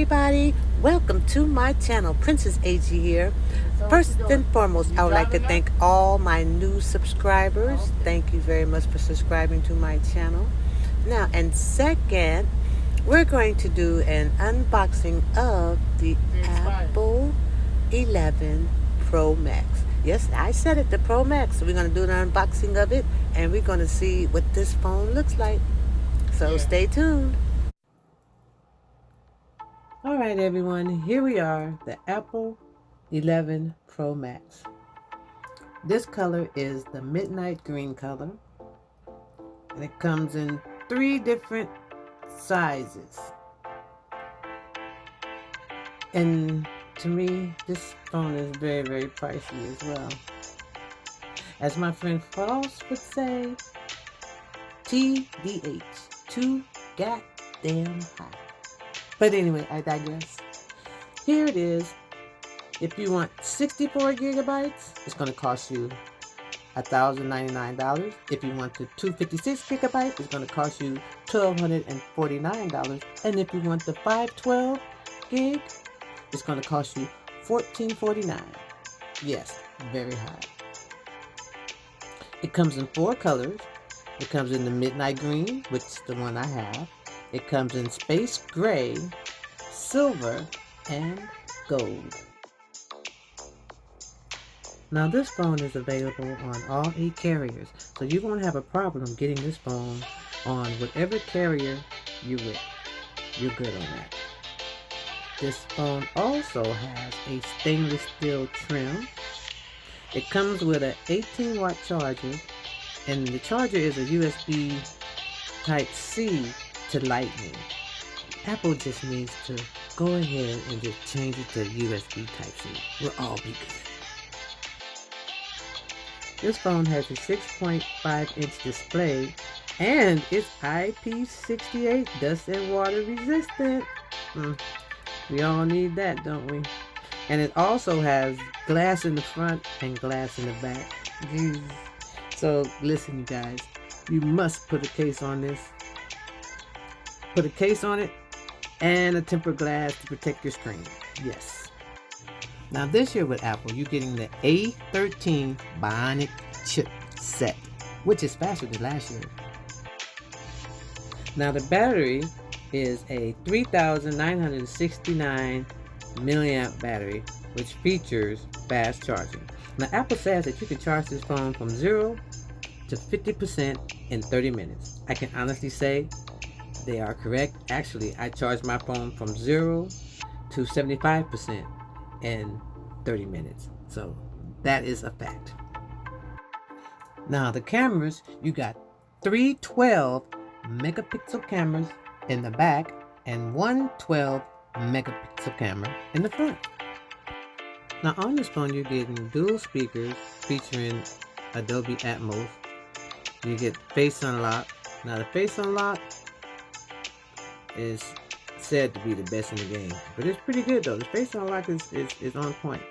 everybody, welcome to my channel. Princess AG here. First and foremost, I would like to thank all my new subscribers. Thank you very much for subscribing to my channel. Now, and second, we're going to do an unboxing of the Apple 11 Pro Max. Yes, I said it, the Pro Max. So we're going to do an unboxing of it, and we're going to see what this phone looks like. So stay tuned. Alright everyone, here we are, the Apple 11 Pro Max. This color is the midnight green color, and it comes in 3 different sizes. And to me, this phone is very, very pricey as well. As my friend Frost would say, TDH, too goddamn high. But anyway, I digress. Here it is. If you want 64 gigabytes, it's going to cost you $1,099. If you want the 256 gigabytes, it's going to cost you $1,249. And if you want the 512 gig, it's going to cost you $1,449. Yes, very high. It comes in 4 colors. It comes in the midnight green, which is the one I have. It comes in space gray, silver, and gold. Now this phone is available on all 8 carriers, so you won't have a problem getting this phone on whatever carrier you're with. You're good on that. This phone also has a stainless steel trim. It comes with an 18-watt charger, and the charger is a USB Type-C to Lightning. Apple just needs to go ahead and just change it to USB Type-C. We'll all be good. This phone has a 6.5-inch display, and it's IP68 dust and water resistant. We all need that, don't we? And it also has glass in the front and glass in the back. Jeez. So listen, you guys, you must put a case on this. Put a case on it and a tempered glass to protect your screen. Yes. Now this year with Apple, you're getting the A13 Bionic chip set, which is faster than last year. Now the battery is a 3,969 milliamp battery, which features fast charging. Now Apple says that you can charge this phone from 0 to 50% in 30 minutes. I can honestly say they are correct. Actually, I charged my phone from 0 to 75% in 30 minutes. So that is a fact. Now the cameras, you got 3 12 megapixel cameras in the back and 1 12 megapixel camera in the front. Now on this phone, you're getting dual speakers featuring Dolby Atmos. You get face unlock. Now the face unlock is said to be the best in the game, but it's pretty good though. The face unlock is on point,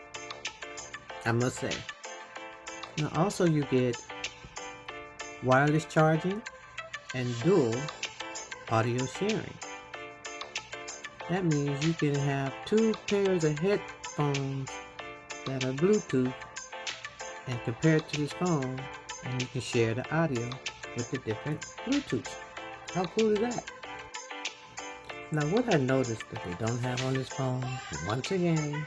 I must say. Now also you get wireless charging and dual audio sharing. That means you can have 2 pairs of headphones that are Bluetooth and compare it to this phone, and you can share the audio with the different Bluetooths. How cool is that? Now what I noticed that they don't have on this phone, once again,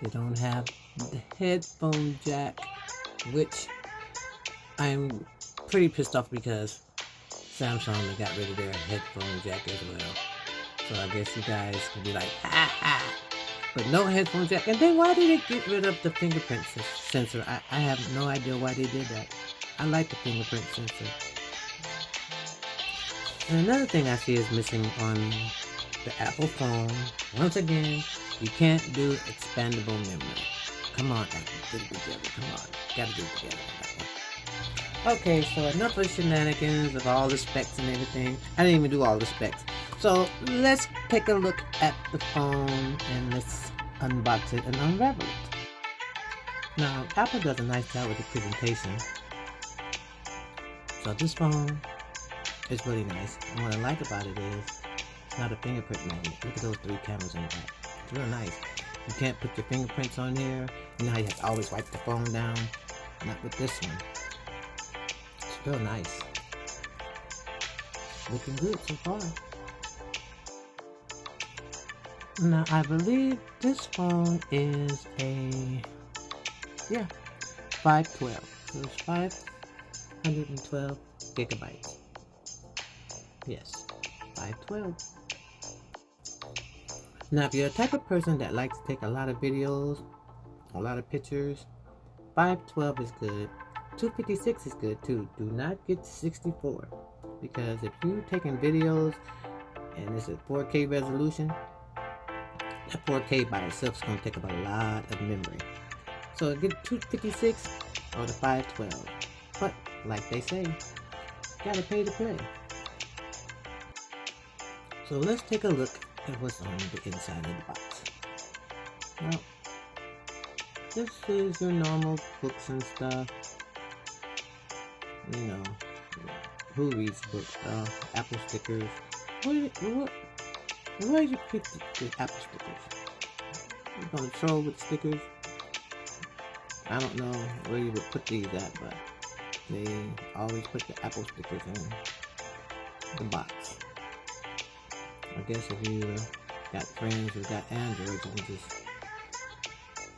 they don't have the headphone jack, which I'm pretty pissed off because Samsung got rid of their headphone jack as well. So I guess you guys can be like, ha ha, but no headphone jack. And then why did they get rid of the fingerprint sensor? I have no idea why they did that. I like the fingerprint sensor. And another thing I see is missing on the Apple phone, once again, you can't do expandable memory. Come on, Apple, get it together, come on. Gotta get it together on that one. Okay, so enough of shenanigans of all the specs and everything. I didn't even do all the specs. So let's take a look at the phone and let's unbox it and unravel it. Now, Apple does a nice job with the presentation. So this phone is really nice. And what I like about it is Not a fingerprint magnet. Look at those 3 cameras in the back. It's real nice. You can't put your fingerprints on here. You know how you have to always wipe the phone down? Not with this one. It's real nice. Looking good so far. Now I believe this phone is a 512. So it's 512 gigabytes. Yes, 512. Now if you're a type of person that likes to take a lot of videos, a lot of pictures, 512 is good. 256 is good too. Do not get 64, because if you're taking videos and it's a 4K resolution, that 4K by itself is going to take up a lot of memory. So get 256 or the 512. But like they say, gotta pay to play. So let's take a look at what's on the inside of the box. Well, this is your normal books and stuff. You know, who reads books? Apple stickers. Where did you pick the Apple stickers? You gonna troll with stickers? I don't know where you would put these at, but they always put the Apple stickers in the box. I guess if you got friends who got Android, you can just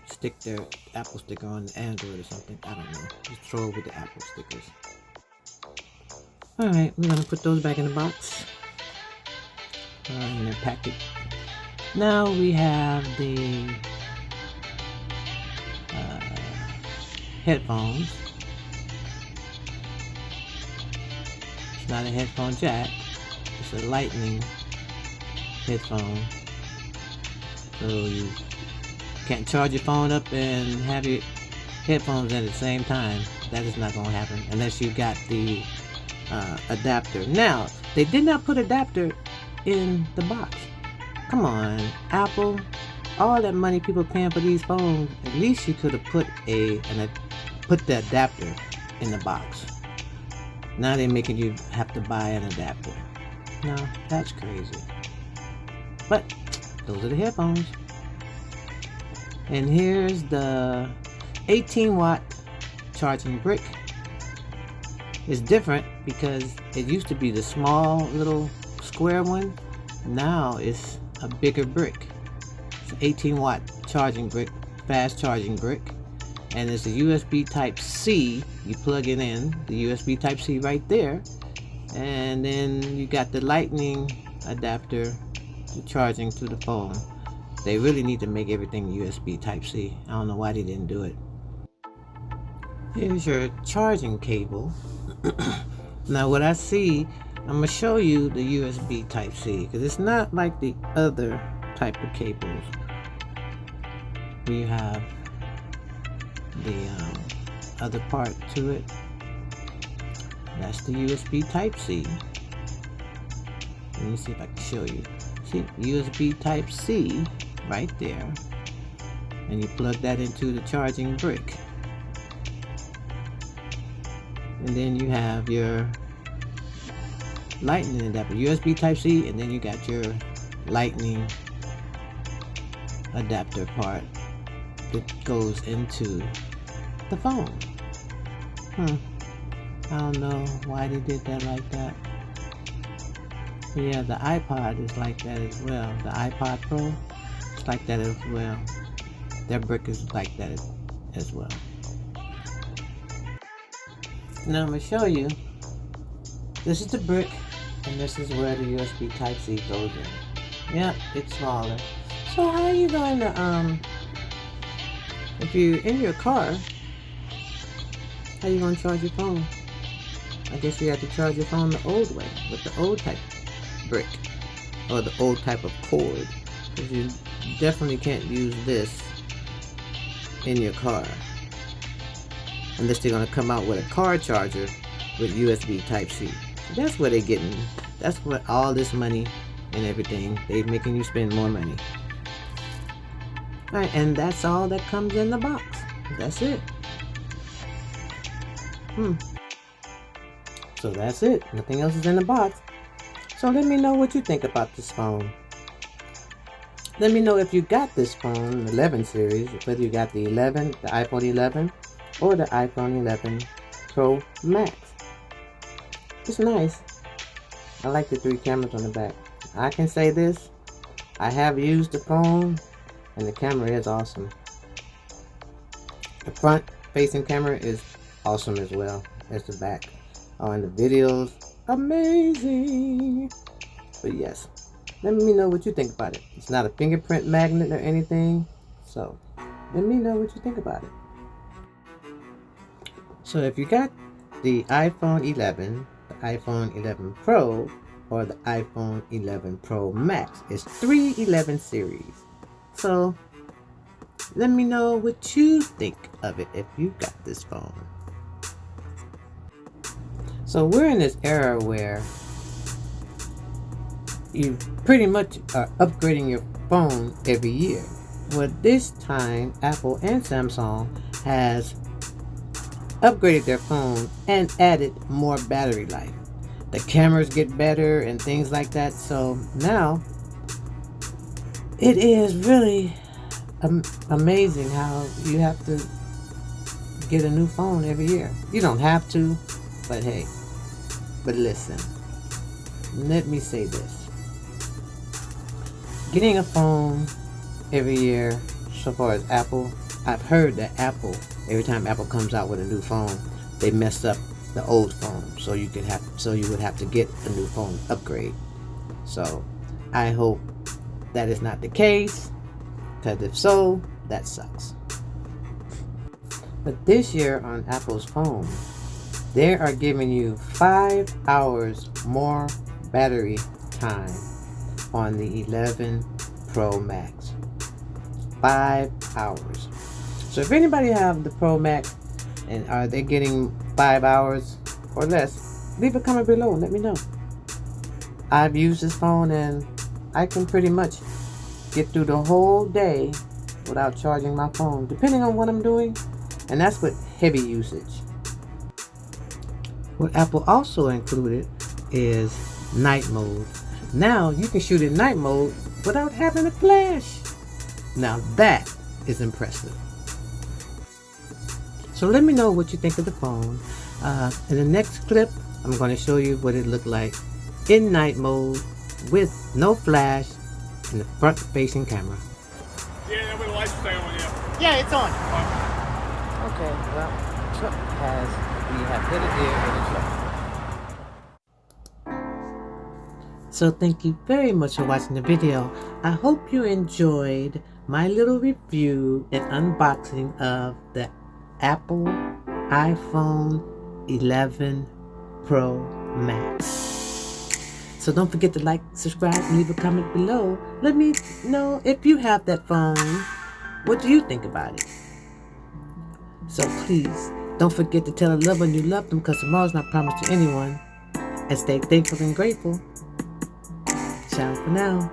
stick their Apple sticker on the Android or something. I don't know. Just troll with the Apple stickers. Alright, we're gonna put those back in the box. In their packet. Now we have the headphones. It's not a headphone jack. It's a lightning headphone. So you can't charge your phone up and have your headphones in at the same time. That is not going to happen unless you got the adapter. Now, they did not put adapter in the box. Come on, Apple. All that money people paying for these phones, at least you could have put the adapter in the box. Now they're making you have to buy an adapter. No, that's crazy. But those are the headphones. And here's the 18-watt charging brick. It's different because it used to be the small little square one. Now it's a bigger brick. It's an 18-watt charging brick, fast charging brick, and it's a USB type C. You plug it in, the USB type C right there, and then you got the lightning adapter charging to the phone. They really need to make everything USB type C. I don't know why they didn't do it. Here's your charging cable. Now what I see, I'm going to show you the USB type C, because it's not like the other type of cables. We have the other part to it. That's the USB type C. Let me see if I can show you. See, USB type C right there. And you plug that into the charging brick. And then you have your lightning adapter, USB type C, and then you got your lightning adapter part that goes into the phone. I don't know why they did that like that. But yeah, the iPod is like that as well. The iPod Pro is like that as well. Their brick is like that as well. Now I'm going to show you. This is the brick, and this is where the USB type C goes in. Yeah, it's smaller. So how are you going to, if you're in your car, how are you going to charge your phone? I guess you have to charge your phone the old way, with the old type brick, or the old type of cord, because you definitely can't use this in your car, unless they're going to come out with a car charger with USB type C. That's where they're getting, that's what all this money and everything, they're making you spend more money. Alright, and that's all that comes in the box. That's it. So that's it. Nothing else is in the box. So let me know what you think about this phone. Let me know if you got this phone, 11 series, whether you got the 11, the iPhone 11, or the iPhone 11 Pro Max. It's nice. I like the 3 cameras on the back. I can say this, I have used the phone, and the camera is awesome. The front facing camera is awesome as well as the back. Oh, and the videos, amazing. But yes, let me know what you think about it. It's not a fingerprint magnet or anything, so let me know what you think about it. So if you got the iPhone 11, the iPhone 11 Pro, or the iPhone 11 Pro Max, it's 311 series. So let me know what you think of it if you got this phone. So we're in this era where you pretty much are upgrading your phone every year. Well, this time Apple and Samsung has upgraded their phone and added more battery life. The cameras get better and things like that. So now it is really amazing how you have to get a new phone every year. You don't have to, but hey, but listen, let me say this. Getting a phone every year, so far as Apple, I've heard that Apple, every time Apple comes out with a new phone, they mess up the old phone, so you would have to get a new phone upgrade. So I hope that is not the case, because if so, that sucks. But this year on Apple's phone, they are giving you 5 hours more battery time on the 11 Pro Max. 5 hours. So if anybody have the Pro Max and are they getting 5 hours or less, leave a comment below and let me know. I've used this phone and I can pretty much get through the whole day without charging my phone, depending on what I'm doing, and that's with heavy usage. What Apple also included is night mode. Now you can shoot in night mode without having a flash. Now that is impressive. So let me know what you think of the phone. In the next clip, I'm going to show you what it looked like in night mode with no flash and the front facing camera. Yeah, the lights stay on, yeah. Yeah, it's on. Okay, well, we have hit a deer in the truck. So thank you very much for watching the video. I hope you enjoyed my little review and unboxing of the Apple iPhone 11 Pro Max. So don't forget to like, subscribe, and leave a comment below. Let me know if you have that phone. What do you think about it? So please, don't forget to tell a loved one you love them, because tomorrow's not promised to anyone. And stay thankful and grateful. Ciao for now.